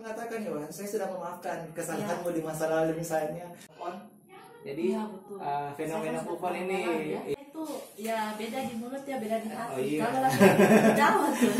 mengatakan ya, Wan, saya sudah memaafkan kesalahanmu di masa lalu misalnya. Jadi ya, betul. Fenomena move on ini ya. Itu ya beda di mulut ya, beda di hati. Oh, iya. Kalau lagi jauh tuh.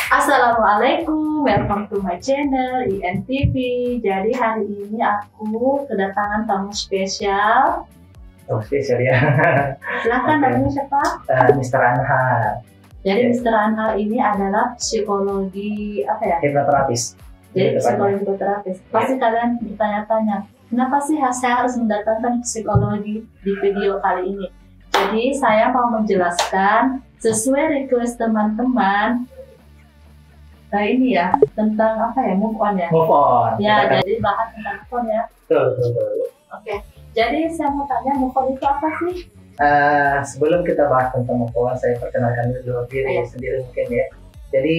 Assalamualaikum, welcome to my channel INTV. Jadi hari ini aku kedatangan tamu spesial. Oh, spesial ya. Silahkan, Okay. namanya siapa? Mr. Anhar. Jadi Yes. Mr. Anhar ini adalah psikologi apa ya? Hipnoterapis. Jadi psikologi terapis. Pasti kalian bertanya-tanya, kenapa sih saya harus mendatangkan psikologi di video kali ini? Jadi saya mau menjelaskan sesuai request teman-teman. Nah ini ya, tentang apa ya, move on ya? Move on. Ya, jadi bahas tentang move on ya. Betul. Oke, jadi saya mau tanya, move on itu apa sih? Sebelum kita bahas tentang move on, saya perkenalkan dulu diri Ayo. sendiri mungkin ya. Jadi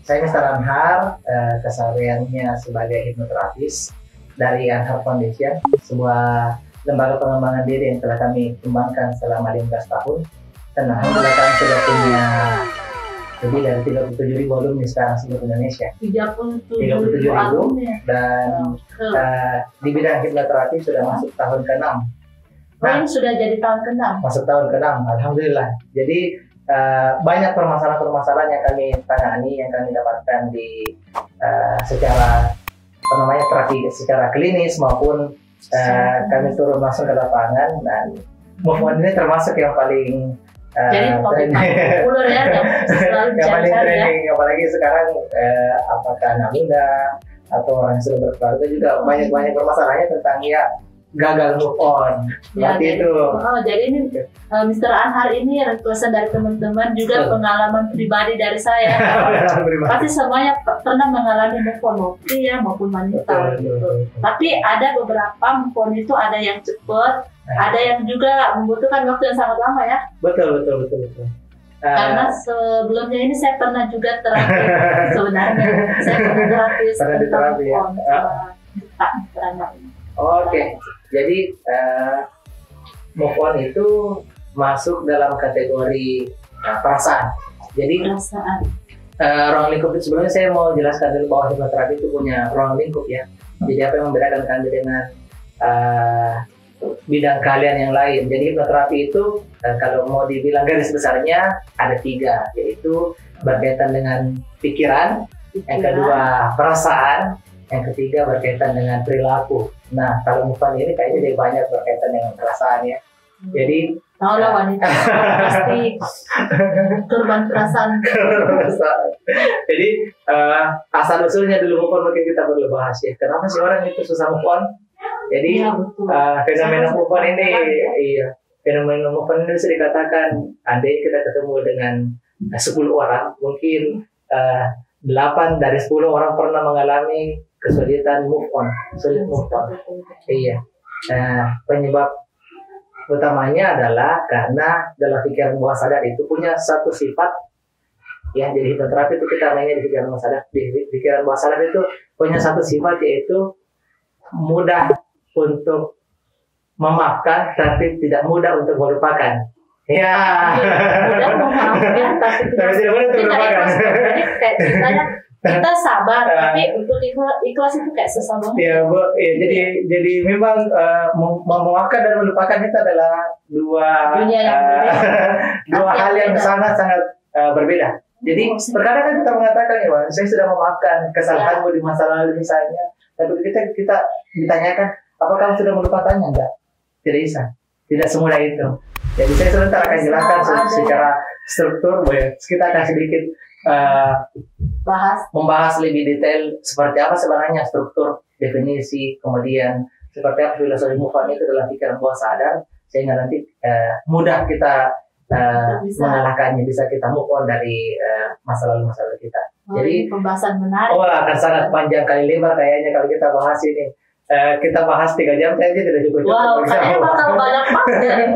saya Mr. Anhar, kesehariannya sebagai hipnoterapis dari Anhar Foundation, sebuah lembaga pengembangan diri yang telah kami kembangkan selama 15 tahun. Dan alhamdulillah kami sudah punya lebih dari 37.000 alumni sekarang seluruh Indonesia. 37.000 alumni. Dan di bidang hipnoterapi sudah masuk tahun ke-6. Ini sudah jadi tahun ke-6. Masuk tahun ke-6, alhamdulillah. Jadi banyak permasalahan-permasalahan yang kami tangani, yang kami dapatkan di secara terapi secara klinis maupun kami turun langsung ke lapangan, dan move on ini termasuk yang paling jadi topik populer ya, yang selalu yang paling dicari-cari ya. trending, apalagi sekarang apakah anak muda atau orang yang sudah berkeluarga juga banyak permasalahannya tentang ya gagal move on. Ya, Seperti jadi, itu. jadi ini Mr. Anhar ini requestan dari teman-teman, juga pengalaman pribadi dari saya. Pasti semuanya pernah mengalami move on, maupun ya maupun wanita gitu. Tapi ada beberapa move on itu ada yang cepat, ada yang juga membutuhkan waktu yang sangat lama ya. Betul. Karena sebelumnya ini saya pernah juga terapi. Sebenarnya saya pernah terapi tentang move on sama ini. Oke. Jadi move on itu masuk dalam kategori perasaan. Jadi Perasaan. ruang lingkup itu, sebelumnya saya mau jelaskan dulu bahwa hipnoterapi itu punya ruang lingkup ya. Jadi apa yang membedakan kami dengan bidang kalian yang lain? Jadi hipnoterapi itu kalau mau dibilang garis besarnya ada 3, yaitu berkaitan dengan pikiran, yang kedua perasaan, yang ketiga berkaitan dengan perilaku. Nah, kalau move on ini kayaknya lebih banyak berkaitan dengan perasaan ya. Jadi tahu lah wanita pasti korban perasaan. Jadi asal usulnya dulu move on mungkin kita perlu bahas ya. Kenapa sih orang itu susah move on? Jadi Ya, betul. fenomena move on ini, fenomena move on ini bisa dikatakan, andai kita ketemu dengan 10 orang, mungkin 8 dari 10 orang pernah mengalami kesulitan move on, sulit move on. Iya. Penyebab utamanya adalah karena dalam pikiran bawah sadar itu punya satu sifat ya. Jadi hipnoterapi itu kita mainnya di pikiran bawah sadar. Di pikiran bawah sadar itu punya satu sifat, yaitu mudah untuk memaafkan tapi tidak mudah untuk melupakan. Ya. Mudah memaafkan tapi tidak mudah untuk melupakan. Jadi kayak ceritanya kita sabar, tapi untuk ikhlas itu kayak susah banget. Ya, Bu. Ya, jadi memang memaafkan dan melupakan itu adalah dua Dunia yang berbeda. dua hal yang Beda. sangat berbeda. Jadi terkadang kan kita mengatakan ya, Wan, saya sudah memaafkan kesalahanmu di masa lalu misalnya, tapi kita ditanyakan apakah kamu sudah melupakannya? Enggak, tidak bisa, tidak semudah itu. Jadi saya sebentar akan jelaskan secara struktur, kita akan sedikit membahas lebih detail seperti apa sebenarnya struktur, definisi, kemudian seperti apa filosofi move on itu dalam pikiran bawah sadar, sehingga nanti mudah kita mengalahkannya, bisa kita move on dari masa lalu kita. Jadi pembahasan menarik. akan sangat panjang kali lebar kayaknya kalau kita bahas ini. Kita bahas 3 jam saja tidak cukup. Wow, kayaknya bakal banyak banget ya.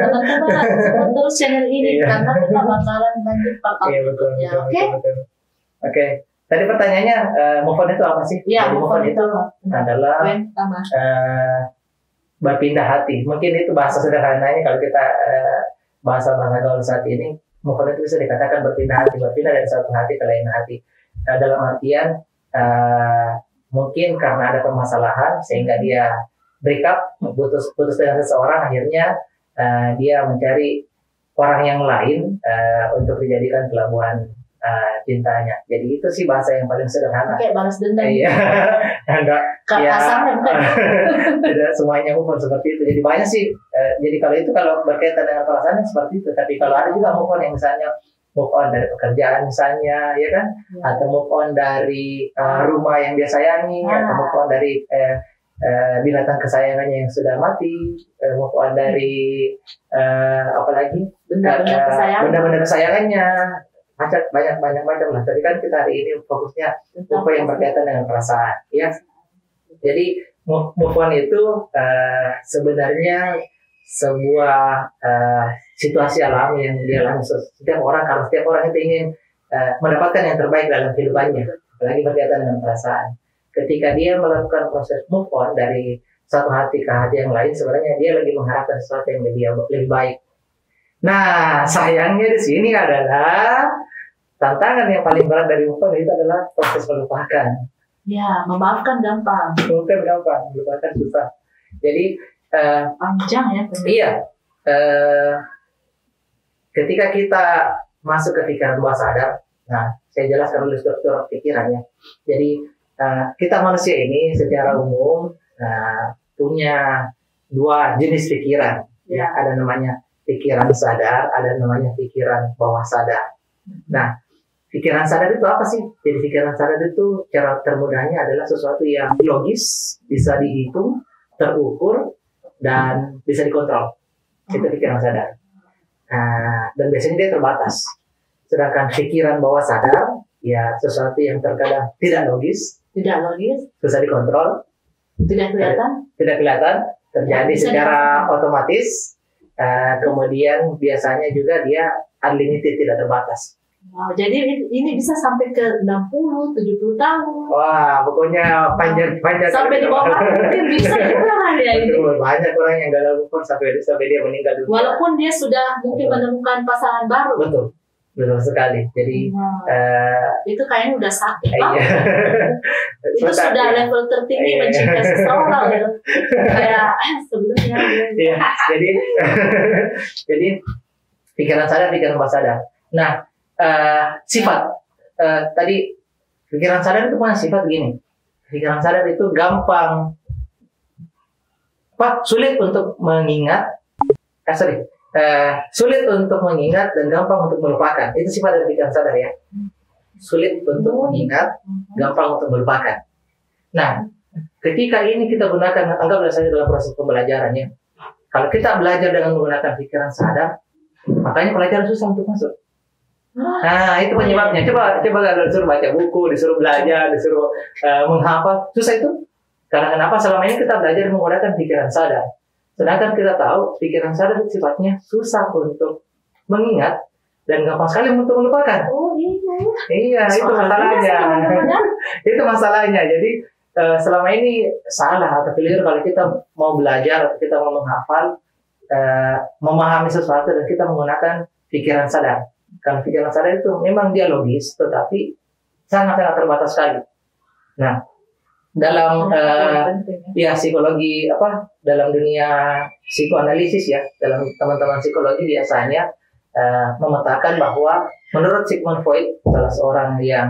Teman-teman terus channel ini karena kita bakalan lanjut part berikutnya. Oke? Oke. Tadi pertanyaannya move on itu apa sih? Iya, Jadi move on itu adalah berpindah hati. Mungkin itu bahasa sederhananya kalau kita bahasa-bahasa gaul saat ini, move on itu bisa dikatakan berpindah hati, berpindah dari satu hati ke lain hati. Dalam artian mungkin karena ada permasalahan sehingga dia break up, putus dengan seseorang, akhirnya dia mencari orang yang lain untuk dijadikan pelabuhan cintanya. Jadi itu sih bahasa yang paling sederhana. Kayak balas dendam. Iya. Enggak. Ya. Bukan. Tidak semuanya move on seperti itu. Jadi banyak sih. Jadi kalau berkaitan dengan perasaan seperti itu. Tapi kalau ada juga move on yang misalnya move on dari pekerjaan misalnya, ya kan? Ya. Atau move on dari rumah yang dia sayangi, atau move on dari binatang kesayangannya yang sudah mati, move on dari apalagi benda-benda kesayangannya. Banyak macam lah. Tapi kan kita hari ini fokusnya apa yang berkaitan dengan perasaan, ya. Jadi move on itu sebenarnya sebuah situasi alami yang dialami setiap orang, karena setiap orang itu ingin mendapatkan yang terbaik dalam kehidupannya, apalagi berkaitan dengan perasaan. Ketika dia melakukan proses move on dari satu hati ke hati yang lain, sebenarnya dia lagi mengharapkan sesuatu yang lebih baik. Nah, sayangnya di sini adalah tantangan yang paling berat dari move on itu adalah proses melupakan. Ya, memaafkan gampang. Memaafkan gampang, melupakan susah. Jadi panjang ya. Iya. Ketika kita masuk ke pikiran bawah sadar, nah saya jelaskan dulu struktur pikirannya. Jadi kita manusia ini secara umum punya dua jenis pikiran. Ya, ada namanya pikiran sadar, ada namanya pikiran bawah sadar. Nah, pikiran sadar itu apa sih? Jadi pikiran sadar itu cara termudahnya adalah sesuatu yang logis, bisa dihitung, terukur, dan bisa dikontrol. Itu pikiran sadar. Dan biasanya dia terbatas. Sedangkan pikiran bawah sadar, ya sesuatu yang terkadang tidak logis, susah dikontrol, tidak kelihatan, terjadi secara otomatis. Kemudian biasanya juga dia unlimited, tidak terbatas. Wow, jadi ini bisa sampai ke 60-70 tahun. Wah, pokoknya panjang sampai di bawah mungkin bisa juga ya ini. Banyak orang yang gagal move on sampai dia meninggal dunia. Walaupun dia sudah mungkin menemukan pasangan baru. Betul sekali. Jadi itu kayaknya udah sakit banget. Itu sudah level tertinggi mencintai seseorang ya. Kayak sebelumnya. Iya. Jadi pikiran sadar, pikiran bawah sadar. Nah, sifat tadi pikiran sadar itu punya sifat gini. Pikiran sadar itu gampang, sulit untuk mengingat. Sulit untuk mengingat dan gampang untuk melupakan. Itu sifat dari pikiran sadar ya. Sulit untuk mengingat, gampang untuk melupakan. Nah, ketika ini kita gunakan, anggaplah saja dalam proses pembelajaran ya. Kalau kita belajar dengan menggunakan pikiran sadar, makanya pelajaran susah untuk masuk. Nah, itu penyebabnya. Coba kalau disuruh baca buku, disuruh belajar, disuruh menghafal, susah itu. Karena kenapa? Selama ini kita belajar menggunakan pikiran sadar. Sedangkan kita tahu pikiran sadar itu sifatnya susah untuk mengingat dan gampang sekali untuk melupakan. Oh iya. Iya, itu masalahnya. Itu masalahnya. Jadi selama ini salah atau keliru kalau kita mau belajar atau kita mau menghafal, memahami sesuatu dan kita menggunakan pikiran sadar. Karena pikiran sadar itu memang dia logis, tetapi sangat-sangat terbatas sekali. Nah, dalam psikologi dalam dunia psikoanalisis ya, dalam teman-teman psikologi biasanya memetakan bahwa menurut Sigmund Freud, salah seorang yang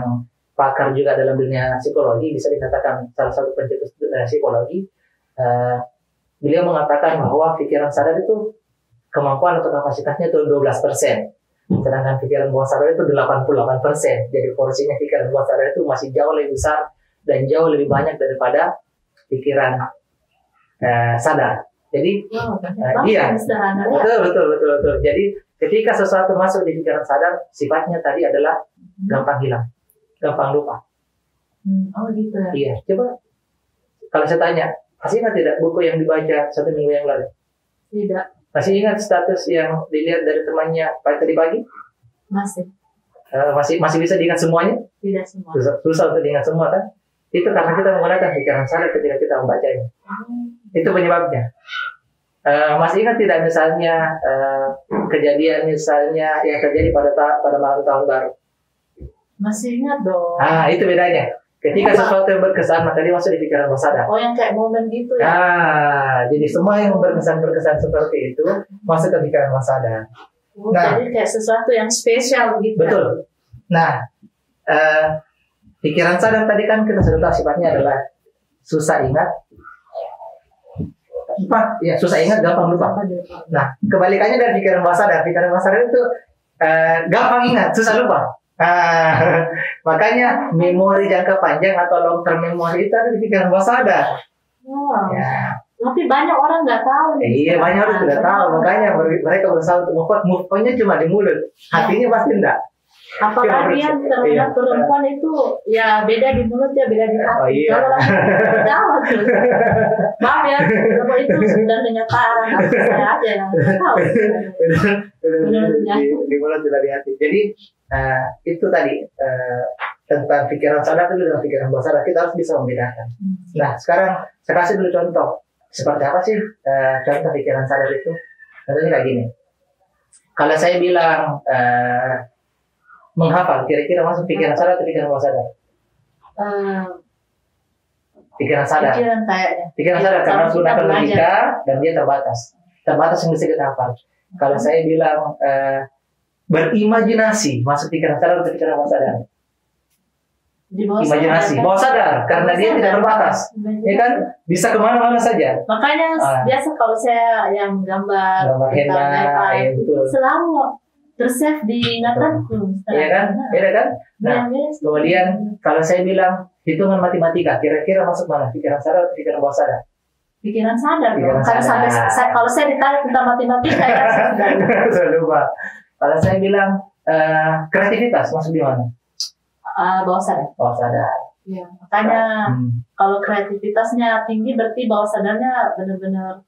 pakar juga dalam dunia psikologi, bisa dikatakan salah satu pencetus psikologi, beliau mengatakan bahwa pikiran sadar itu kemampuan atau kapasitasnya itu 12%, sedangkan pikiran bawah sadar itu 88%. Jadi porsinya pikiran bawah sadar itu masih jauh lebih besar dan jauh lebih banyak daripada pikiran sadar. Jadi iya, betul. Jadi ketika sesuatu masuk di pikiran sadar, sifatnya tadi adalah gampang hilang, gampang lupa. Oh gitu ya. Iya, coba kalau saya tanya, masih ingat tidak buku yang dibaca 1 minggu yang lalu? Tidak. Masih ingat status yang dilihat dari temannya tadi pagi? Masih. masih bisa diingat semuanya? Tidak semua. Susah untuk diingat semua kan? Itu karena kita menggunakan pikiran sadar ketika kita membacanya. Itu penyebabnya. Masih ingat tidak misalnya kejadian misalnya yang terjadi pada malam tahun baru? Masih ingat dong. Itu bedanya. Ketika sesuatu yang berkesan, maka dia masuk di pikiran bawah sadar. Oh, yang kayak momen gitu ya? Jadi semua yang berkesan seperti itu masuk ke pikiran bawah sadar. Jadi kayak sesuatu yang spesial gitu. Betul. Nah, pikiran sadar tadi kan kita sudah tahu sifatnya adalah susah ingat. Susah ingat, gampang lupa. Nah, kebalikannya dari pikiran bawah sadar. Pikiran bawah sadar itu gampang ingat, susah lupa. Makanya memori jangka panjang atau long term memory itu ada di pikiran bawah sadar. Wow. Ya. Tapi banyak orang nggak tahu. Iya, banyak orang tidak tahu. Makanya mereka berusaha untuk move on-nya cuma di mulut. Hatinya pasti enggak. Apalagi yang terhadap perempuan itu ya beda di mulut ya beda di hati. Kalau jawab tuh. Maaf ya, kalau itu sudah kenyataan. Saya aja yang tahu. Di mulut tidak di hati. Jadi itu tadi tentang pikiran sadar itu dengan pikiran bawah sadar kita harus bisa membedakan. Nah sekarang saya kasih dulu contoh seperti apa sih contoh pikiran sadar itu. Contohnya kayak gini. Kalau saya bilang menghafal, kira-kira masuk pikiran sadar atau pikiran bawah sadar? Pikiran sadar. Pikiran sadar karena menggunakan logika dan dia terbatas yang bisa kita hafal. Kalau saya bilang berimajinasi, masuk pikiran sadar atau pikiran bawah sadar? Imajinasi, bawah sadar karena dia tidak terbatas, ya kan? Bisa kemana-mana saja. Makanya biasa kalau saya yang gambar henna, itu selalu tersave di ingatanku. Iya kan? Iya kan? Nah, kemudian kalau saya bilang hitungan matematika, kira-kira masuk mana? Pikiran sadar atau pikiran bawah sadar? Pikiran sadar. Karena sampai kalau saya ditanya tentang matematika ya saya lupa. Kalau saya bilang kreativitas masuk di mana? Bawah sadar. Bawah sadar. Iya, makanya kalau kreativitasnya tinggi berarti bawah sadarnya benar-benar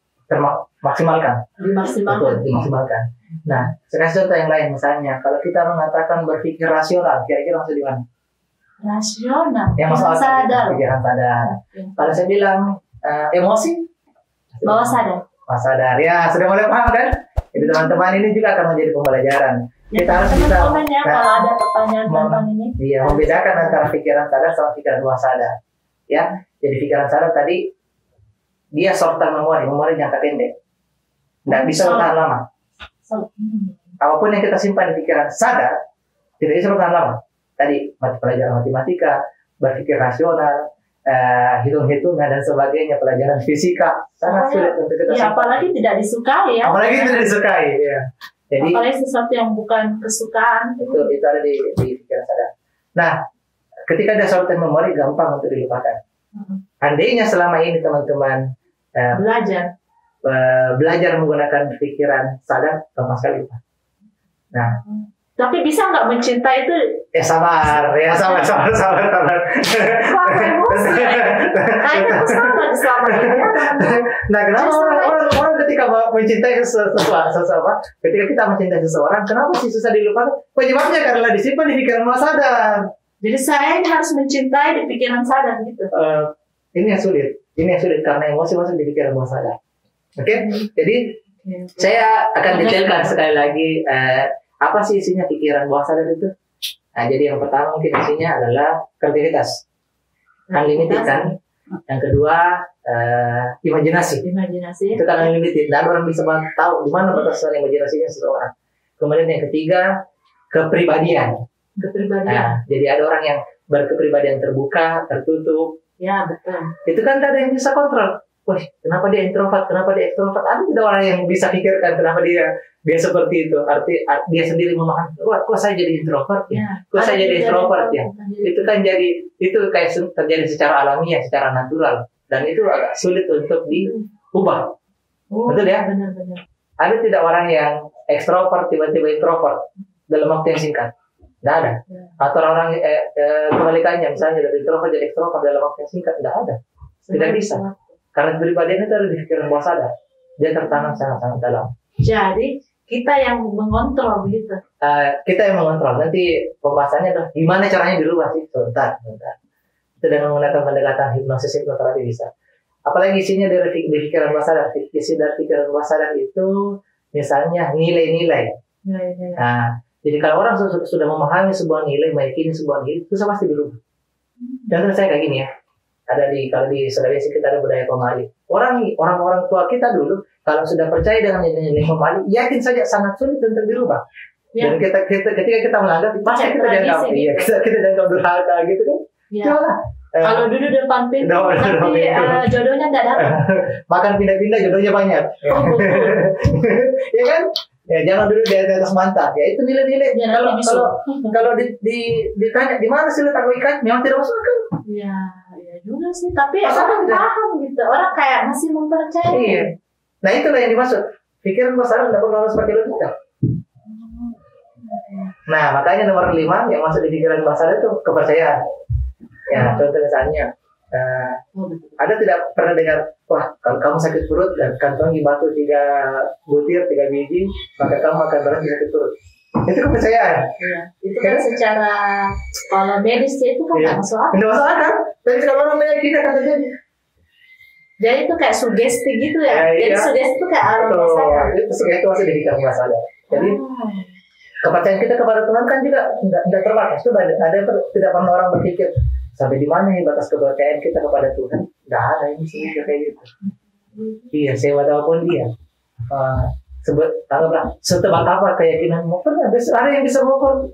maksimalkan. Dimaksimalkan. Betul, dimaksimalkan. Nah, saya kasih contoh yang lain misalnya, kalau kita mengatakan berpikir rasional, kira-kira masuk di mana? Rasional. Yang masuk sadar. Pikiran sadar. Kalau saya bilang emosi, bawah sadar. Bawah sadar. Ya, sudah mulai paham kan? Jadi teman-teman ini juga akan menjadi pembelajaran. Ya, kita harus bisa kalau ada pertanyaan tentang ini. Iya, membedakan antara pikiran sadar sama pikiran bawah sadar. Ya, jadi pikiran sadar tadi dia short term memori jangka pendek. Nggak bisa bertahan lama. Apapun yang kita simpan di pikiran sadar tidak bisa bertahan lama. Tadi pelajaran matematika, berpikir rasional, hitung-hitungan dan sebagainya, pelajaran fisika sangat sulit untuk kita simpan. Apalagi tidak disukai ya. Apalagi tidak disukai ya. Jadi apalagi sesuatu yang bukan kesukaan itu ada di pikiran sadar. Nah, ketika ada short term memory gampang untuk dilupakan. Andainya selama ini teman-teman belajar menggunakan pikiran sadar, gampang sekali lupa. Nah, tapi bisa nggak mencintai itu? Sabar. Nah, kenapa orang ketika mencintai seseorang, ketika kita mencintai seseorang, kenapa sih susah dilupakan? Penyebabnya karena disimpan di pikiran bawah sadar. Jadi saya ini harus mencintai di pikiran sadar gitu. Ini yang sulit karena emosi masuk di pikiran bawah sadar. Oke, jadi saya akan detailkan sekali lagi apa sih isinya pikiran bawah sadar itu. Nah, jadi yang pertama mungkin isinya adalah kreativitas, unlimited kan. Yang kedua imajinasi. Itu kan unlimited, dan orang bisa tahu di mana batasan imajinasinya seseorang. Kemudian yang ketiga kepribadian. Nah, jadi ada orang yang berkepribadian terbuka, tertutup. Ya betul. Itu kan ada yang bisa kontrol. Wah, kenapa dia introvert, kenapa dia ekstrovert? Ada tidak orang yang bisa pikirkan kenapa dia seperti itu? Arti dia sendiri memahami. Wah, kok saya jadi introvert ya? Kok saya jadi extrovert ya? Itu kan itu kayak terjadi secara alamiah, secara natural, dan itu agak sulit untuk diubah. Betul ya? Benar-benar. Ada tidak orang yang ekstrovert tiba-tiba introvert dalam waktu yang singkat? Tidak ada. Atau orang kebalikannya, misalnya dari introvert jadi ekstrovert dalam waktu yang singkat? Tidak ada. Tidak bisa. Karena kepribadian itu ada di pikiran bawah sadar. Dia tertanam sangat-sangat dalam. Jadi kita yang mengontrol begitu. Kita yang mengontrol. Nanti pembahasannya adalah gimana caranya dirubah sih. Sebentar. Itu dengan menggunakan pendekatan hipnosis hipnoterapi bisa. Apalagi isinya dari pikiran bawah sadar. Isi dari pikiran bawah sadar itu misalnya nilai-nilai. Nah, jadi kalau orang sudah memahami sebuah nilai, meyakini sebuah nilai, itu pasti dirubah. Contoh saya kayak gini ya. Kalau di Sulawesi kita ada budaya pemali. Orang tua kita dulu kalau sudah percaya dengan nilai-nilai pemali, yakin saja sangat sulit untuk dirubah. Ya. Dan ketika kita menganggap pasti kita dianggap kita dianggap durhaka gitu kan. Ya. Kalau duduk depan pintu, tapi jodohnya tidak datang. Makan pindah-pindah jodohnya banyak. Ya kan? Ya jangan duduk di atas mantap. Ya itu nilai-nilai. Kalau ditanya di mana sih letak ikan, memang tidak masuk akal. Ya juga sih. Tapi orang paham gitu. Orang kayak masih mempercayai. Iya. Nah itulah yang dimaksud. Pikiran besar tidak perlu harus pakai logika. Nah makanya nomor 5 yang masuk di pikiran besar itu kepercayaan. Ya, contoh misalnya, ada tidak pernah dengar, wah kalau kamu sakit perut dan kantongi batu 3 butir, 3 biji, maka kamu akan berhenti sakit perut. Itu kepercayaan. Iya. Itu kan secara kalau medis itu kan nggak masuk akal. Nggak masuk akal. Tapi kalau orang meyakini akan terjadi. Jadi itu kayak sugesti gitu ya. Jadi sugesti itu kayak alam sadar. Itu sugesti itu masih di pikiran bawah sadar. Jadi kepercayaan kita kepada Tuhan kan juga tidak terbatas. Itu ada yang tidak pernah orang berpikir sampai di mana batas kepercayaan kita kepada Tuhan. Tidak ada ini sebenarnya kayak gitu. Iya, sewa ataupun dia. Setebal apa keyakinanmu? Ada yang bisa mengukur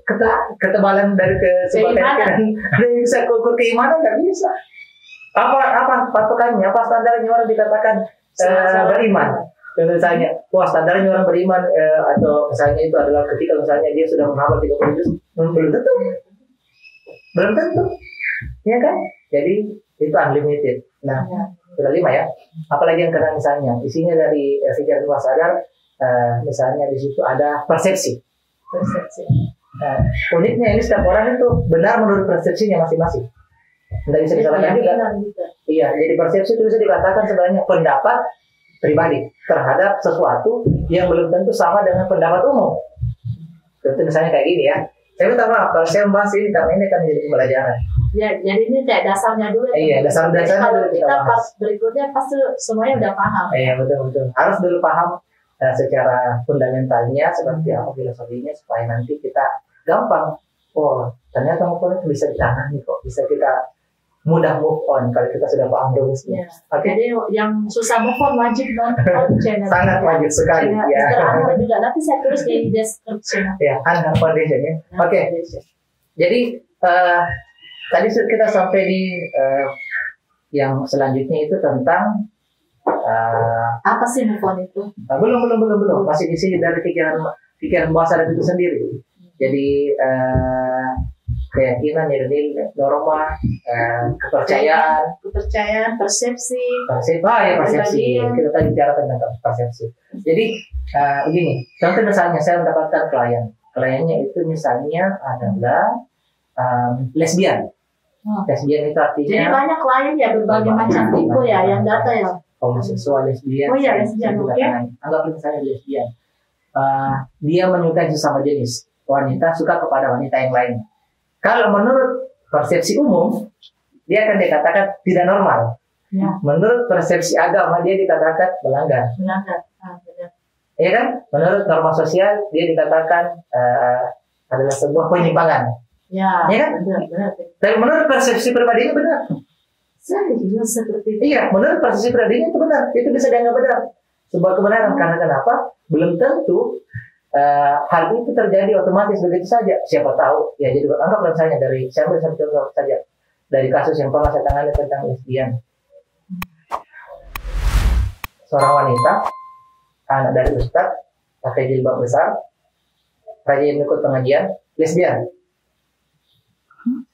ketebalan dari keyakinan. Ada yang bisa mengukur keimanan, nggak bisa. Apa patokannya? Apa standarnya orang dikatakan beriman? Contoh misalnya, wah standarnya orang beriman atau misalnya itu adalah ketika misalnya dia sudah menghafal 30 juz, belum tentu, ya kan? Jadi itu unlimited. Nah, sudah 5 ya. Apalagi yang kena misalnya, isinya dari pikiran bawah sadar, misalnya di situ ada persepsi. Uniknya ini setiap orang itu benar menurut persepsinya masing-masing. Tidak bisa dikatakan juga. Iya, jadi persepsi itu bisa dikatakan sebenarnya pendapat pribadi terhadap sesuatu yang belum tentu sama dengan pendapat umum. Contoh misalnya kayak gini ya. Saya minta maaf kalau saya membahas ini karena ini akan menjadi pembelajaran. Ya, jadi ini kayak dasarnya dulu. Iya, dasarnya kalau dulu kita pas berikutnya pasti semuanya udah paham. Iya, betul. Harus dulu paham secara fundamentalnya seperti apa filosofinya supaya nanti kita gampang. Oh, ternyata move bisa ditangani kok. Bisa kita mudah move on kalau kita sudah paham rumusnya. Okay. Jadi yang susah move on wajib nonton channel. Sangat wajib sekali. Ya. Juga nanti saya tulis di description. Ya, Anhar Foundation ya. Oke. Jadi tadi kita sampai di yang selanjutnya itu tentang apa sih move on itu? Belum. Masih di sini dari pikiran bawah sadar itu sendiri. Jadi keyakinan, nilai norma, kepercayaan, persepsi. Kita tadi bicara tentang persepsi. Jadi begini, contoh misalnya saya mendapatkan kliennya itu misalnya adalah lesbian. Lesbian itu artinya. Jadi banyak klien ya berbagai macam tipe ya yang data ya. Homoseksual, lesbian. Oh iya lesbian, oke. Anggap misalnya lesbian. Dia menyukai sesama jenis. Wanita suka kepada wanita yang lain. Kalau menurut persepsi umum, dia akan dikatakan tidak normal. Ya. Menurut persepsi agama, dia dikatakan melanggar. Iya kan? Menurut norma sosial, dia dikatakan adalah sebuah penyimpangan. Ya kan? Benar. Tapi menurut persepsi pribadinya benar. Seperti itu. Iya, menurut persepsi pribadinya itu benar. Itu bisa dianggap benar. Sebuah kebenaran. Karena kenapa? Belum tentu hal itu terjadi otomatis begitu saja. Siapa tahu? Ya jadi anggap misalnya dari saya ambil contoh saja dari kasus yang pernah saya tangani tentang lesbian. Seorang wanita, anak dari ustadz, pakai jilbab besar, rajin ikut pengajian, lesbian.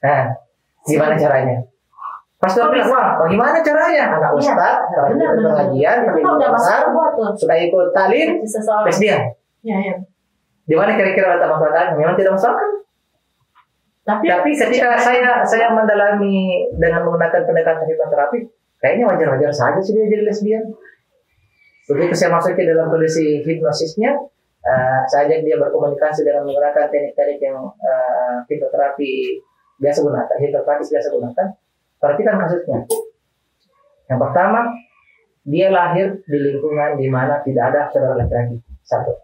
Nah, gimana caranya? Pastor bilang, wah, bagaimana caranya? Anak ustadz, rajin ikut pengajian, pakai jilbab besar, sudah ikut talim, lesbian. Ya. Di mana kira-kira letak masalahnya? Memang tidak masalah. Tapi ketika saya mendalami dengan menggunakan pendekatan hipnoterapi, kayaknya wajar-wajar saja sih dia jadi lesbian. Begitu saya masuk ke dalam kondisi hipnosisnya, saya ajak dia berkomunikasi dengan menggunakan teknik-teknik yang hipnoterapi biasa gunakan, hipnoterapis biasa gunakan. Perhatikan kasusnya. Yang pertama, dia lahir di lingkungan di mana tidak ada saudara laki-laki. Satu.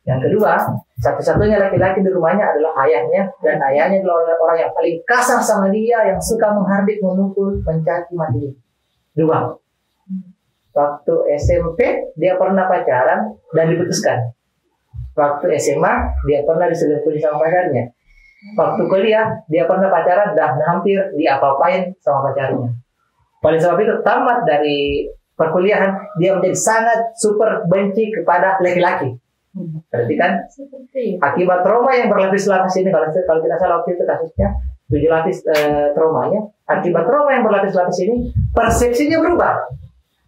Yang kedua, satu-satunya laki-laki di rumahnya adalah ayahnya, dan ayahnya adalah orang yang paling kasar sama dia, yang suka menghardik, memukul, mencaci maki. Dua, waktu SMP dia pernah pacaran dan diputuskan. Waktu SMA dia pernah diselingkuhi sama pacarnya. Waktu kuliah dia pernah pacaran dan hampir diapa-apain sama pacarnya. Oleh sebab itu tamat dari perkuliahan dia menjadi sangat super benci kepada laki-laki. Berarti kan akibat trauma yang berlapis-lapis ini, kalau tidak salah waktu itu kasusnya 7 lapis traumanya. Akibat trauma yang berlapis-lapis ini persepsinya berubah,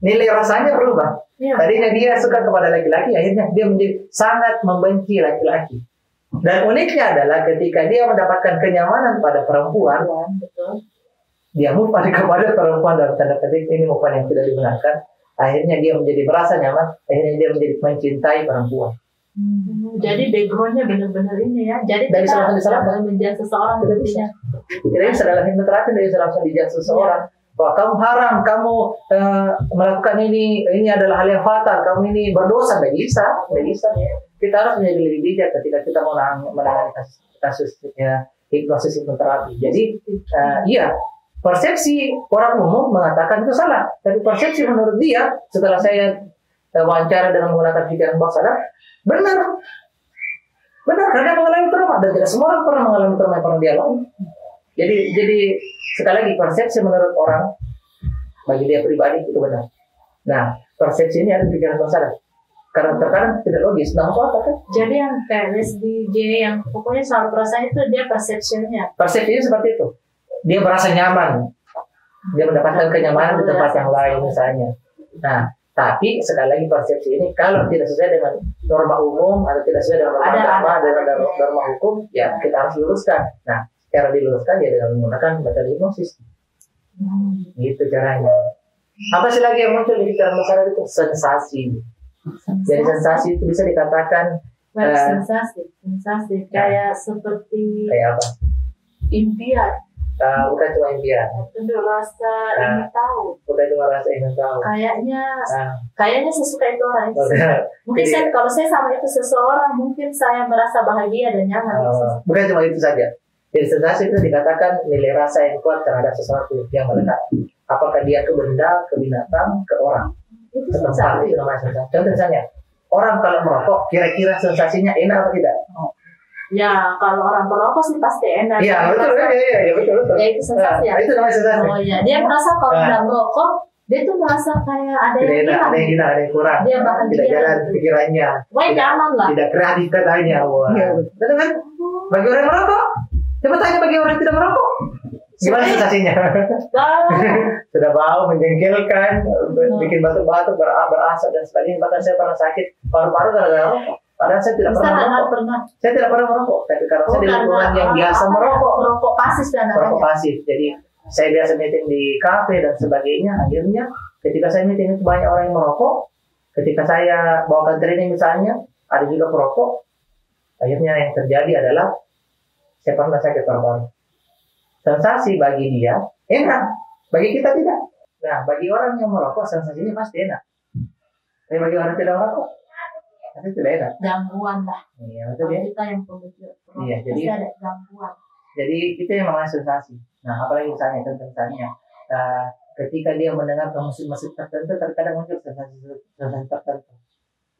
nilai rasanya berubah. Tadinya dia suka kepada laki-laki, akhirnya dia menjadi sangat membenci laki-laki. Dan uniknya adalah ketika dia mendapatkan kenyamanan pada perempuan, dia move on kepada perempuan dalam tanda petik, ini move on yang tidak dibenarkan. Akhirnya dia menjadi merasa nyaman, akhirnya dia menjadi mencintai perempuan. Jadi backgroundnya benar-benar ini ya. Jadi dari kita jangan menjudge seseorang berarti. Jadi dalam hipnoterapi dari langsung dijudge seseorang. Bahwa kamu haram, kamu melakukan ini adalah hal yang fatal, kamu ini berdosa, nggak bisa. Kita harus menjadi lebih bijak ketika kita menangani kasus hipnosis hipnoterapi. Jadi iya, persepsi orang umum mengatakan itu salah, tapi persepsi menurut dia setelah saya wawancara dengan menggunakan pikiran bawah sadar, benar karena mengalami trauma, dan tidak semua orang pernah mengalami trauma yang pernah dia alami. Jadi sekali lagi, persepsi menurut orang bagi dia pribadi itu benar. Nah, persepsi ini ada di pikiran bawah sadar. Karena terkadang tidak logis. Nah, apa kan? Jadi yang PLSD yang pokoknya soal perasaan itu dia persepsinya. Persepsinya seperti itu. Dia merasa nyaman. Dia mendapatkan kenyamanan di tempat yang lain misalnya. Nah, tapi sekali lagi persepsi ini kalau tidak sesuai dengan norma umum atau tidak sesuai dengan norma agama dan norma hukum, ya kita harus luruskan. Nah, cara diluruskan ya dengan menggunakan metode hipnosis. Gitu caranya. Apa sih lagi yang muncul di pikiran masyarakat itu? Sensasi. Jadi sensasi itu bisa dikatakan sensasi kayak seperti kayak apa? Impian. Bukan cuma impian. Itu rasa ingin tahu. Bukan cuma rasa ingin tahu. Kayaknya sesuka itu orang itu. Mungkin kalau saya sama itu seseorang, mungkin saya merasa bahagia dan nyaman. Bukan cuma itu saja. Jadi sensasi itu dikatakan nilai rasa yang kuat terhadap sesuatu yang melekat. Apakah dia ke benda, ke binatang, ke orang. Itu sensasi. Itu namanya sensasi. Contoh misalnya, orang kalau merokok, kira-kira sensasinya enak atau tidak? Ya, kalau orang merokok sih pasti enak. Iya, betul. Ya, itu sensasi ya. Itu namanya sensasi. Oh iya, dia merasa kalau udah merokok, dia tuh merasa kayak ada yang hilang. Ada yang kurang. Dia bahagia. Tidak jalan pikirannya. Wah, nyaman lah. Tidak kreatif katanya. Wah. Betul kan? Bagi orang merokok, coba tanya bagi orang tidak merokok. Gimana sensasinya? Sudah bau, menjengkelkan, bikin batuk-batuk, berasap dan sebagainya. Bahkan saya pernah sakit paru-paru gara-gara rokok. Padahal saya tidak pernah merokok. Saya tidak pernah merokok. Tapi karena saya di lingkungan yang biasa merokok. Merokok pasif dan merokok pasif. Jadi saya biasa meeting di kafe dan sebagainya. Akhirnya ketika saya meeting itu banyak orang yang merokok. Ketika saya bawakan training misalnya, ada juga perokok. Akhirnya yang terjadi adalah saya pernah sakit paru-paru. Sensasi bagi dia enak, bagi kita tidak. Nah, bagi orang yang merokok sensasinya pasti enak. Tapi bagi orang tidak merokok, pasti tidak enak. Gangguan lah. Iya, betul ya. Kita yang pemikir. Iya, jadi ada gangguan. Jadi itu yang namanya sensasi. Nah, apalagi misalnya contohnya, ketika dia mendengar musik-musik tertentu, terkadang muncul sensasi tertentu.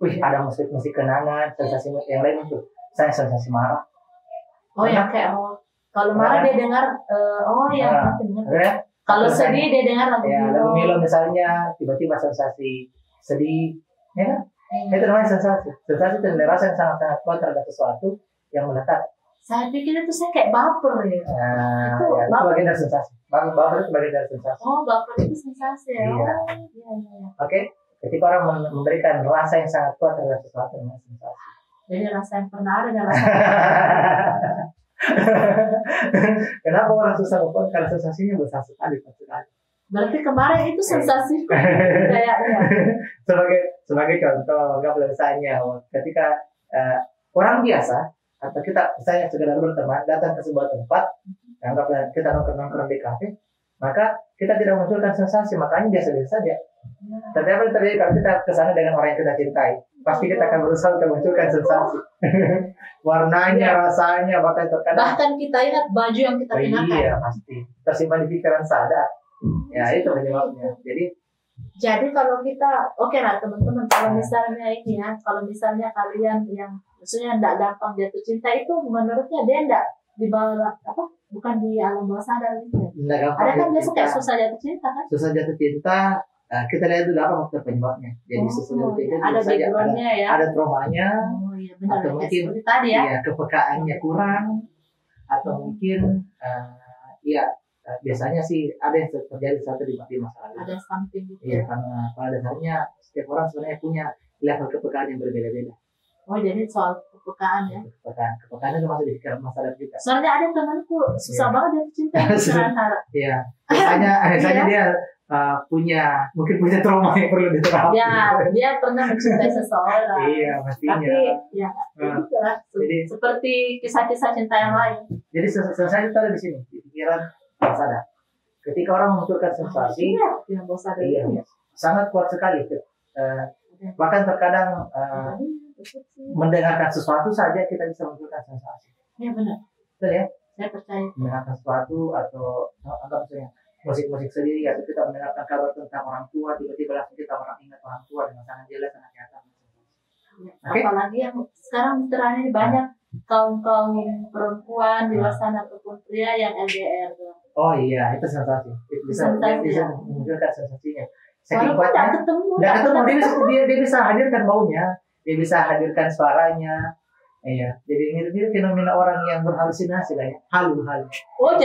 Wih, ada musik-musik kenangan, sensasi yang lain itu. Saya sensasi marah. Oh ya, kayak kalau marah dia dengar, kalau sedih dia dengar lagu Milo misalnya, tiba-tiba sensasi sedih, ya kan? Itu namanya sensasi. Sensasi itu rasa yang sangat-sangat kuat terhadap sesuatu yang melekat. Saya pikir itu saya kayak baper ya. Nah, itu bagian dari sensasi. Baper itu bagian dari sensasi. Oh, baper itu sensasi ya. Iya. Oke. Ketika orang memberikan rasa yang sangat kuat terhadap sesuatu yang sensasi. Jadi rasa yang pernah ada dan rasa Kenapa orang susah move on? Karena sensasinya besar sekali. Berarti kemarin itu sensasi kayaknya. sebagai contoh, anggaplah misalnya ketika orang biasa atau kita misalnya sekedar berteman datang ke sebuah tempat, anggaplah kita nongkrong di kafe, maka kita tidak munculkan sensasi, makanya biasa-biasa saja. Tapi apa yang terjadi kalau kita kesana dengan orang yang kita cintai? Pasti kita akan berusaha untuk munculkan sensasi. Warnanya, rasanya, bahkan kita ingat baju yang kita kenakan. Iya, pasti. Tersimpan di pikiran sadar. Ya, itu penyebabnya. Jadi kalau kita, oke lah teman-teman, kalau misalnya ini ya, kalau misalnya kalian yang maksudnya tidak gampang jatuh cinta itu, menurutnya dia tidak di bawah apa? Bukan di alam bawah sadar gitu. Ada kan biasa kayak susah jatuh cinta kan? Susah jatuh cinta. Kita lihat dulu apa faktor penyebabnya. Jadi sesuatu itu ada backgroundnya ya. Ada traumanya. Iya, benar. Atau mungkin tadi ya. Iya, kepekaannya kurang. Atau mungkin biasanya sih ada yang terjadi satu di masa lalu. Ada something gitu. Iya, karena pada dasarnya setiap orang sebenarnya punya level kepekaan yang berbeda-beda. Oh, jadi soal kepekaan ya. Kepekaan itu masuk di pikiran masalah juga. Soalnya ada temanku susah banget jatuh cinta dengan harap. Iya. Biasanya dia mungkin punya trauma yang perlu diterapi. Ya, dia pernah mencintai seseorang. Iya, pastinya. Tapi ya, itulah. Seperti kisah-kisah cinta yang lain. Jadi sensasi itu ada di sini, di pikiran bawah sadar. Ketika orang memunculkan sensasi, yang bawah sadar sangat kuat sekali. Bahkan terkadang mendengarkan sesuatu saja kita bisa memunculkan sensasi. Iya benar. Betul ya? Saya percaya. Mendengarkan sesuatu atau anggap misalnya musik-musik sendiri, atau kita mendengarkan kabar tentang orang tua, tiba-tiba langsung kita ingat orang tua dengan sangat jelas, sangat nyata. Okay. Apalagi yang sekarang terakhir ini banyak kaum perempuan di luar sana ataupun pria yang LDR. Oh iya, itu sensasi. Itu bisa memunculkan sensasinya. Saking kuatnya. Tidak ketemu, dia bisa hadirkan baunya, dia bisa hadirkan suaranya. Iya, jadi mirip-mirip fenomena orang yang berhalusinasi lah ya, halu. Oh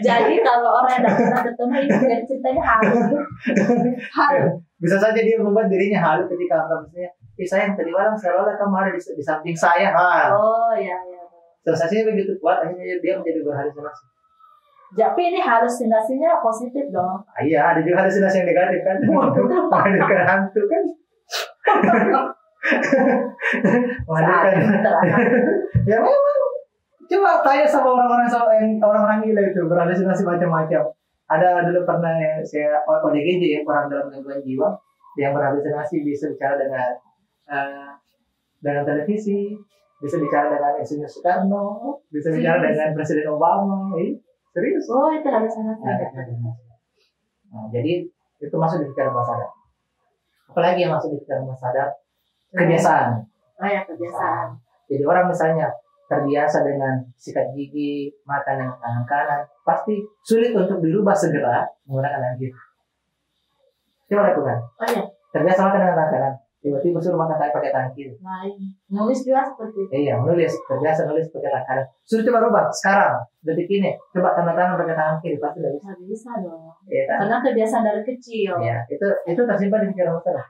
jadi kalau orang yang tidak pernah ketemu itu jadi ceritanya halu. Bisa saja dia membuat dirinya halu ketika misalnya, sayang tadi malam seolah-olah kamu ada di samping saya. Oh iya. Sensasinya begitu kuat, akhirnya dia menjadi berhalusinasi. Tapi ini halusinasinya positif dong. Iya, ada juga halusinasi yang negatif kan. Menghadirkan hantu kan. Ya memang. Coba tanya sama orang-orang gila itu berhalusinasi macam-macam. Ada dulu pernah saya ODGJ ya, orang dalam gangguan jiwa yang berhalusinasi bisa bicara dengan televisi, bisa bicara dengan Insinyur Soekarno, bisa bicara dengan Presiden Obama. Serius? Oh itu halusinasi. Nah, jadi itu masuk di pikiran bawah sadar. Apalagi yang masuk di pikiran bawah sadar? Kebiasaan. Oh ya, kebiasaan. Jadi orang misalnya terbiasa dengan sikat gigi, makan dengan tangan kanan, pasti sulit untuk dirubah segera menggunakan tangan kiri. Coba lakukan. Oh iya. Terbiasa makan dengan tangan kanan, tiba-tiba suruh makan pakai tangan kiri. Nulis juga seperti itu. Iya, menulis. Terbiasa nulis pakai tangan kanan. Suruh coba rubah sekarang, detik ini. Coba tanda tangan pakai tangan kiri, pasti tidak bisa. Tidak bisa dong. Iya kan? Karena kebiasaan dari kecil. Iya, itu tersimpan di pikiran saya.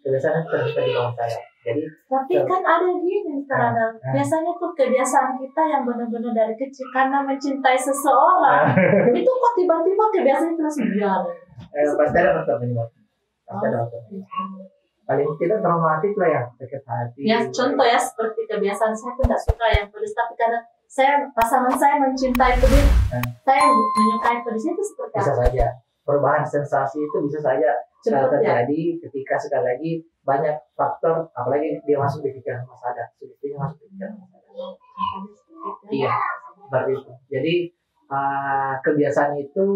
Kebiasaan tersimpan di bawah saya. Tapi kan ada gini sekarang. Biasanya tuh kebiasaan kita yang benar-benar dari kecil karena mencintai seseorang. Itu kok tiba-tiba kebiasaan itu langsung biar. Pasti ada faktor penyebabnya. Paling tidak traumatik lah ya, sakit hati. Ya contoh ya seperti kebiasaan saya tuh tidak suka yang pedes, tapi karena pasangan saya mencintai pedes, saya menyukai pedes itu seperti bisa saja. Perubahan sensasi itu bisa saja terjadi ketika sekali lagi banyak faktor, apalagi dia masuk di pikiran bawah sadar, sebetulnya masuk di pikiran bawah sadar. Iya, seperti itu. Jadi kebiasaan itu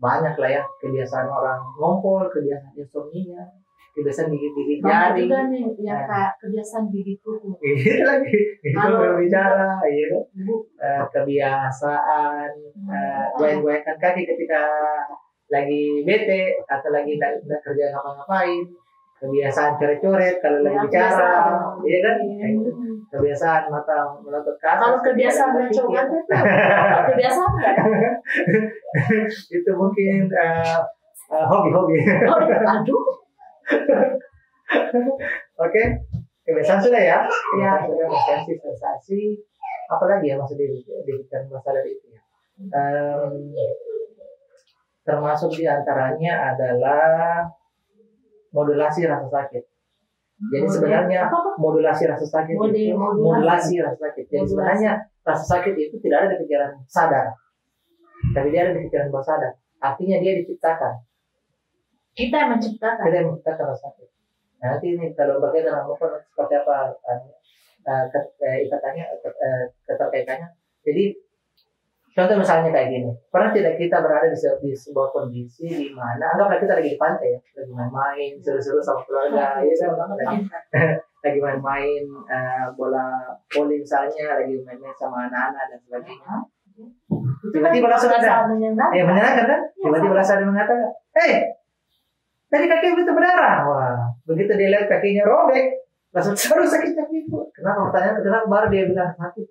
banyak lah ya, kebiasaan orang ngompol, kebiasaan insomnia, kebiasaan gigit jari. Juga nih yang kayak kebiasaan gigit kuku. Itu lagi, itu berbicara, iya. Kebiasaan goyang-goyangkan kaki ketika lagi bete atau lagi tidak kerja ngapa-ngapain, kebiasaan coret-coret kalau lagi bicara, iya kan? Kebiasaan mata melotot ke atas. Kalau kebiasaan mencoba itu kebiasaan nggak? Itu mungkin hobi. Aduh. Oke, kebiasaan sudah ya. Kebiasaan sudah, sensasi, apalagi ya maksudnya di pikiran masalah itu ya. termasuk diantaranya adalah modulasi rasa sakit. Jadi sebenarnya modulasi rasa sakit itu modulasi rasa sakit. Jadi sebenarnya rasa sakit itu tidak ada di pikiran sadar, tapi dia ada di pikiran bawah sadar. Artinya dia diciptakan. Kita yang menciptakan. Kita yang menciptakan rasa sakit. Nah, nanti ini kalau berkaitan dengan move on seperti apa ikatannya, keterkaitannya. Jadi contoh misalnya kayak gini, pernah tidak kita berada di sebuah kondisi di mana anggaplah kita lagi di pantai ya, lagi main-main seru-seru sama keluarga, ya saya lagi main-main bola voli misalnya, lagi main-main sama anak-anak dan sebagainya. Tiba-tiba langsung ada, menyenangkan kan? Tiba-tiba langsung ada mengatakan, tadi kaki itu berdarah. Wah, begitu dia lihat kakinya robek, langsung seru sakit kaki itu. Kenapa? Pertanyaan kenapa baru dia bilang sakit?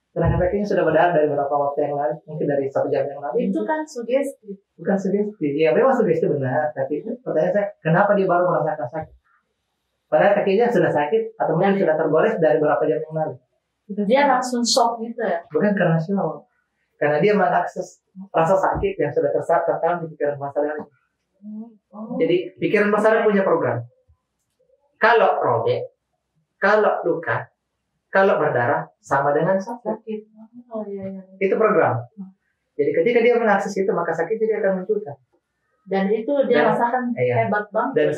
Karena kakinya sudah berdarah dari beberapa waktu yang lalu, mungkin dari 1 jam yang lalu. Itu kan sugesti. Bukan sugesti. Ya memang sugesti benar, tapi pertanyaan saya, kenapa dia baru merasakan sakit? Padahal kakinya sudah sakit atau mungkin sudah tergores dari beberapa jam yang lalu. Dia langsung shock gitu ya? Bukan karena shock, karena dia mengakses rasa sakit yang sudah tertanam di pikiran masalah. Jadi pikiran masalah punya program. Kalau robek, kalau luka, kalau berdarah sama dengan sakit. Itu program. Jadi ketika dia mengakses itu, maka sakit dia akan munculkan. Dan itu dia rasakan hebat banget. Dan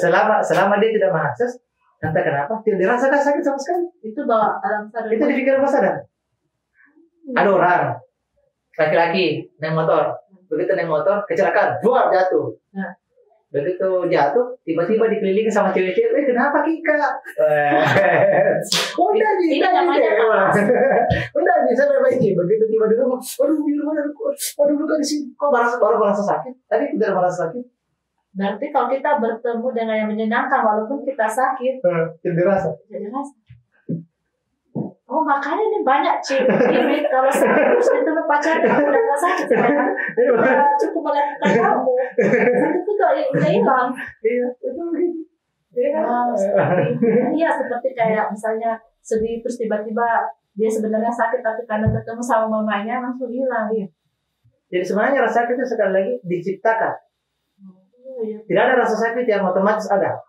selama dia tidak mengakses, entah kenapa tidak dirasakan sakit sama sekali. Itu bawa alam sadar. Itu di pikiran sadar. Ada orang laki-laki naik motor, begitu naik motor kecelakaan, buar jatuh. Begitu jatuh, tiba-tiba dikelilingi sama cewek-cewek. Kenapa Kika? Udah nih, udah nih, saya perbaiki. Begitu tiba di rumah, waduh, luka di sini. Kok baru merasa sakit? Tadi tidak merasa sakit. Berarti kalau kita bertemu dengan yang menyenangkan, walaupun kita sakit, jadi rasa. Oh, makanya ini banyak cewek kalau sakit terus itu pacarnya udah nggak sakit sekarang, udah cukup melakukan kamu, sakit itu udah hilang. Iya, itu begitu. Iya, seperti kayak misalnya sedih terus tiba-tiba dia sebenarnya sakit tapi karena ketemu sama mamanya langsung hilang. Iya. Jadi sebenarnya rasa sakit itu sekali lagi diciptakan. Tidak ada rasa sakit yang otomatis ada.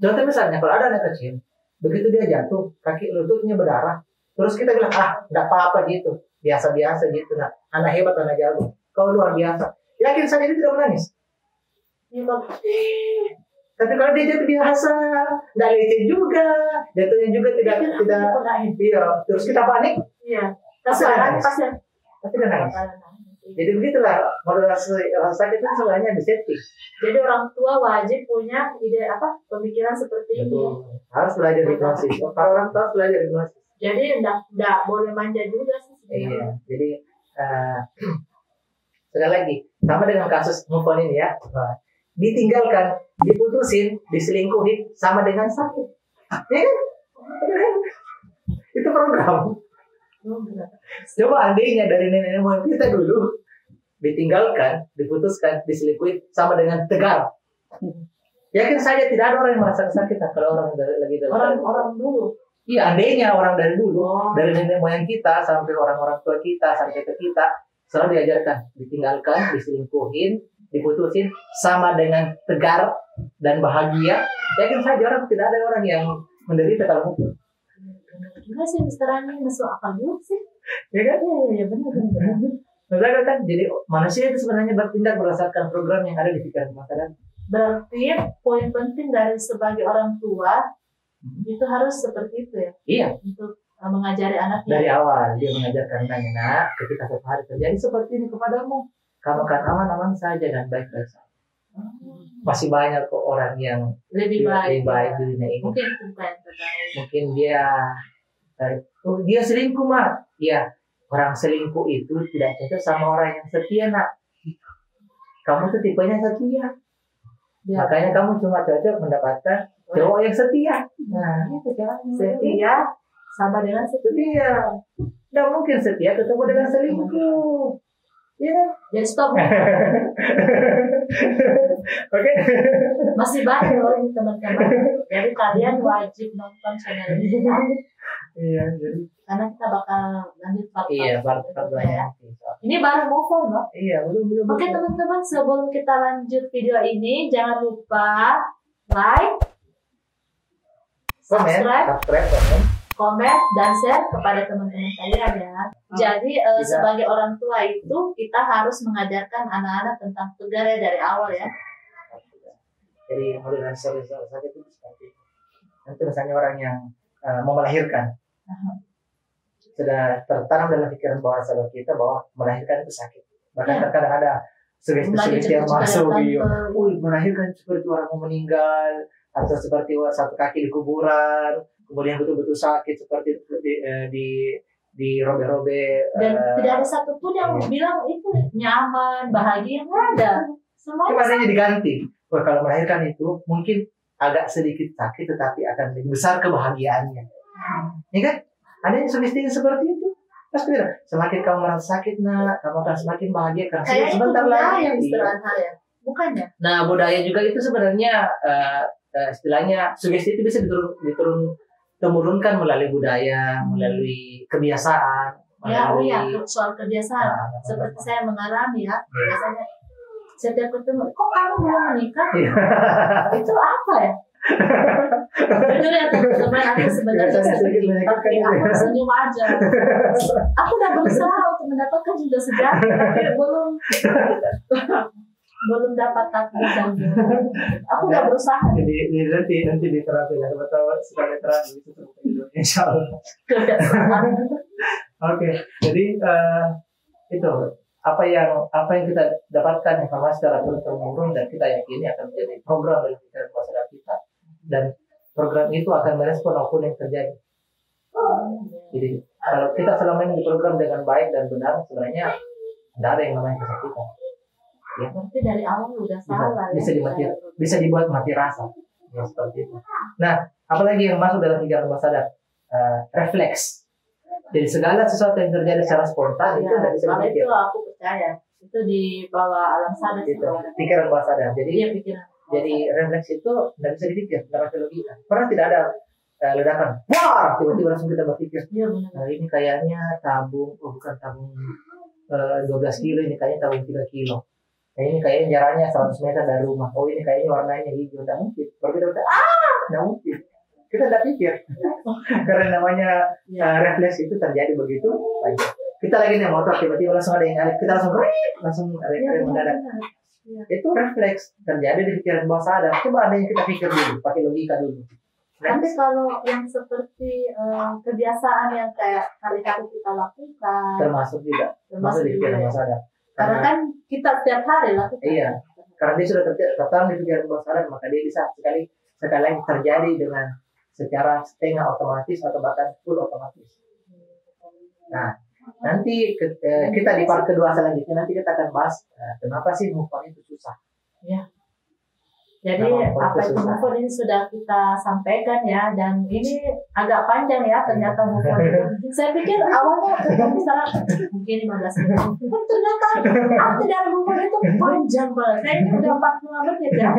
Contoh misalnya kalau ada anak kecil, begitu dia jatuh, kaki lututnya berdarah, terus kita bilang, enggak apa-apa gitu, biasa-biasa gitu, nah, anak hebat, anak jago, kau luar biasa. Yakin saja dia tidak menangis. Ya, tapi kalau dia jatuh biasa, enggak leceh juga, jatuhnya juga tidak, iya, terus kita panik, iya, tapi tidak nangis. Jadi begitulah moderasi rasa sakit itu sebenarnya diseptik. Jadi orang tua wajib punya pemikiran seperti ini. Harus belajar hipnosis. Para orang tua harus belajar hipnosis. Jadi enggak boleh manja juga sih. Iya. Jadi sekali lagi sama dengan kasus move on ini ya. Ditinggalkan, diputusin, diselingkuhin sama dengan sakit. Ya kan? Itu program. Coba andainya dari nenek moyang kita dulu ditinggalkan, diputuskan, diselingkuhi sama dengan tegar. Yakin saja tidak ada orang yang merasakan sakit kalau orang lagi dalam orang dulu. Iya, andainya orang dari dulu, dari nenek moyang kita sampai orang-orang tua kita sampai ke kita selalu diajarkan ditinggalkan, diselingkuhin, diputusin sama dengan tegar dan bahagia. Yakin saja orang tidak ada orang yang menderita kalau itu. Enggak sih, Mister Ani masuk akal dulu sih. Ya kan? Iya benar. Maksudnya kan, jadi manusia itu sebenarnya bertindak berdasarkan program yang ada di pikiran masyarakat. Berarti poin penting dari sebagai orang tua itu harus seperti itu ya. Iya. Untuk mengajari anaknya. Dari awal dia mengajarkan anaknya, nak, ketika suatu hari terjadi seperti ini kepadamu, kamu akan aman-aman saja dan baik-baik saja. Masih banyak kok orang yang lebih baik di dunia ini. Mungkin itu bukan terbaik. Mungkin dia selingkuh, Mak. Iya, orang selingkuh itu tidak cocok sama orang yang setia, nak. Kamu tuh tipenya setia. Ya. Makanya kamu cuma cocok mendapatkan cowok yang setia. Nah, itu caranya. Setia sama dengan setia. Tidak mungkin setia ketemu dengan selingkuh. Iya. Jadi stop. Oke. Masih banyak loh ini teman-teman. Jadi kalian wajib nonton channel ini. Iya, jadi karena kita bakal lanjut part part ya. Ini baru move on loh. Iya, belum. Oke teman-teman, sebelum kita lanjut video ini, jangan lupa like, subscribe, komen, dan share kepada teman-teman kalian ya. Jadi sebagai orang tua itu kita harus mengajarkan anak-anak tentang tegar ya dari awal ya. Jadi model sakit itu seperti itu. Nanti misalnya orang yang mau melahirkan, sudah tertanam dalam pikiran bawah sadar kita bahwa melahirkan itu sakit. Bahkan terkadang ada sugesti yang masuk, melahirkan seperti orang mau meninggal, atau seperti satu kaki di kuburan, kemudian betul-betul sakit seperti di robe-robe. Dan tidak ada satupun yang bilang itu nyaman, bahagia, nggak ada. Semuanya diganti. Kalau melahirkan itu mungkin agak sedikit sakit, tetapi akan lebih besar kebahagiaannya. Ya kan? Ada yang sugesti seperti itu. Pasti semakin kamu merasa sakit, kamu akan semakin bahagia karena sebentar lagi. Yang ya, bukannya? Nah, budaya juga itu sebenarnya istilahnya sugesti itu bisa diturunkan melalui budaya, melalui kebiasaan. Melalui, soal kebiasaan. Seperti saya mengalami ya, biasanya setiap ketemu, kok kamu belum menikah? Itu apa ya? Jujur ya teman-teman, aku sebenarnya sedih, tapi aku senyum aja. Aku udah berusaha untuk mendapatkan jodoh sejati, tapi belum dapat takdir dan jodoh. Aku udah berusaha. Jadi nanti diterapi ya, betul sekali terapi itu terbuka insya Allah. Oke, jadi itu apa yang kita dapatkan informasi secara turun-temurun dan kita yakini akan menjadi program dari pikiran bawah sadar kita, dan program itu akan merespon apapun yang terjadi. Jadi kalau kita selama ini diprogram dengan baik dan benar, sebenarnya tidak ada yang namanya kesakitan. Ya. Berarti dari awal udah salah. Bisa dibuat mati rasa. Ya, seperti itu. Nah, apalagi yang masuk dalam pikiran bawah sadar? Refleks. Jadi segala sesuatu yang terjadi secara spontan itu tidak bisa dipikir. Itu aku percaya. Itu di bawah alam sadar. Pikiran bawah sadar. Jadi pikiran. Jadi refleks itu tidak bisa dipikir, tidak pakai logika. Pernah tidak ada ledakan, wah, tiba-tiba langsung kita berpikir, ini kayaknya tabung, bukan tabung 12 kilo, ini kayaknya tabung 3 kilo. Ini kayaknya jaraknya 100 meter dari rumah. Oh, ini kayaknya warnanya hijau. Tidak mungkin. Tidak mungkin. Kita tidak pikir. Karena namanya refleks itu terjadi begitu. Kita lagi naik motor, tiba-tiba langsung ada yang ngalih. Kita langsung rem mendadak. Itu refleks terjadi di pikiran bawah sadar. Coba ada yang kita pikir dulu, pakai logika dulu. Tapi kalau yang seperti kebiasaan yang kayak hari-hari kita lakukan, termasuk di pikiran bawah sadar. Karena kan kita setiap hari lakukan. Iya, karena dia sudah tertanam di pikiran bawah sadar, maka dia bisa sekali lagi terjadi dengan secara setengah otomatis atau bahkan full otomatis. Nah, nanti kita di part kedua selanjutnya nanti kita akan bahas kenapa sih move on itu susah. Ya. Jadi apa itu move on ini sudah kita sampaikan ya, dan ini agak panjang ya ternyata move on. Saya pikir awalnya misalnya mungkin 15 menit. Ternyata arti dari move on itu panjang banget. Kayaknya udah 45 menit ya.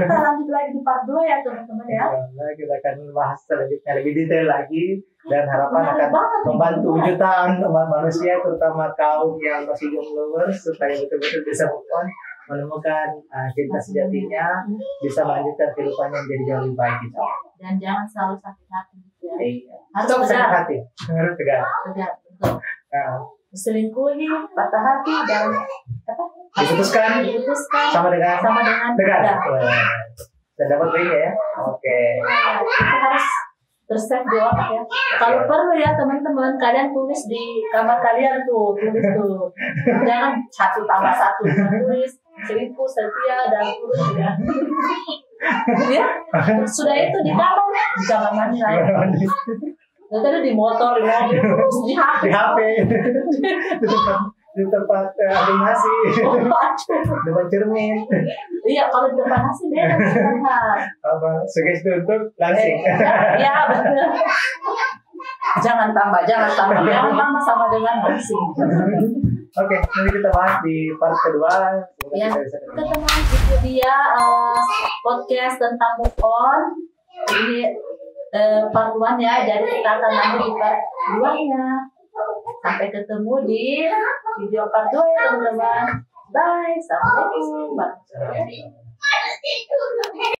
Kita lanjut lagi di part 2 ya teman-teman ya. Kita akan bahas selanjutnya lebih detail lagi. Dan harapan akan membantu jutaan umat manusia, terutama kaum yang masih jomblo, supaya betul-betul bisa move on, menemukan cinta sejatinya, bisa melanjutkan kehidupannya menjadi jauh lebih baik. Dan jangan selalu sakit hati gitu ya. Harus sakit hati, harus tegar. Betul. Selingkuhi, patah hati, dan diputuskan sama dengan tegar. Dan dapat baiknya ya. Oke. Kita harus tersave di otak ya. Kalau perlu ya teman-teman, kalian tulis di kamar kalian tulis tuh. Jangan 1 tambah 1, tulis selingkuh, setia, dan turun ya. Ya, sudah itu di kamar mandi lah. Tadi di motor, di mobil, terus di HP. Di tempat nasi, depan cermin. Iya, kalau di depan nasi beda. Apa? Sugesti untuk langsing. Ya betul. Jangan tambah sama dengan langsing. Oke, nanti kita bahas di part kedua. Ya, teman-teman, itu dia podcast tentang move on. Ini part 1 ya. Jadi kita akan lanjut di part 2-nya. Sampai ketemu di video part 2 ya teman-teman. Bye. Assalamualaikum warahmatullahi wabarakatuh.